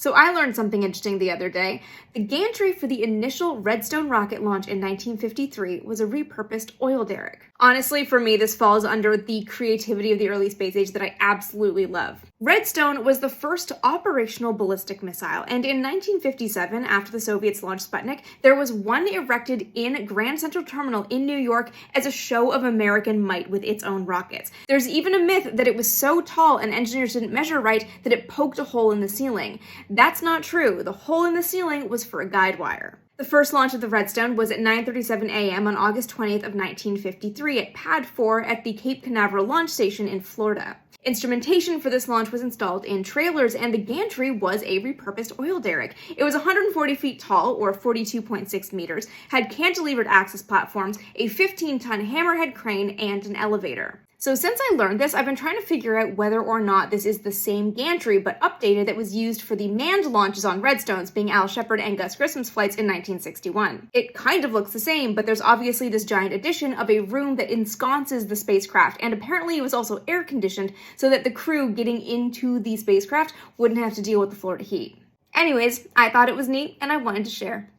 So I learned something interesting the other day. The gantry for the initial Redstone rocket launch in 1953 was a repurposed oil derrick. Honestly, for me, this falls under the creativity of the early space age that I absolutely love. Redstone was the first operational ballistic missile, and in 1957, after the Soviets launched Sputnik, there was one erected in Grand Central Terminal in New York as a show of American might with its own rockets. There's even a myth that it was so tall and engineers didn't measure right that it poked a hole in the ceiling. That's not true. The hole in the ceiling was for a guide wire. The first launch of the Redstone was at 9:37 a.m. on August 20th of 1953 at Pad 4 at the Cape Canaveral Launch Station in Florida. Instrumentation for this launch was installed in trailers, and the gantry was a repurposed oil derrick. It was 140 feet tall, or 42.6 meters, had cantilevered access platforms, a 15-ton hammerhead crane, and an elevator. So since I learned this, I've been trying to figure out whether or not this is the same gantry but updated that was used for the manned launches on Redstones, being Al Shepard and Gus Grissom's flights in 1961. It kind of looks the same, but there's obviously this giant addition of a room that ensconces the spacecraft, and apparently it was also air-conditioned so that the crew getting into the spacecraft wouldn't have to deal with the Florida heat. Anyways, I thought it was neat and I wanted to share.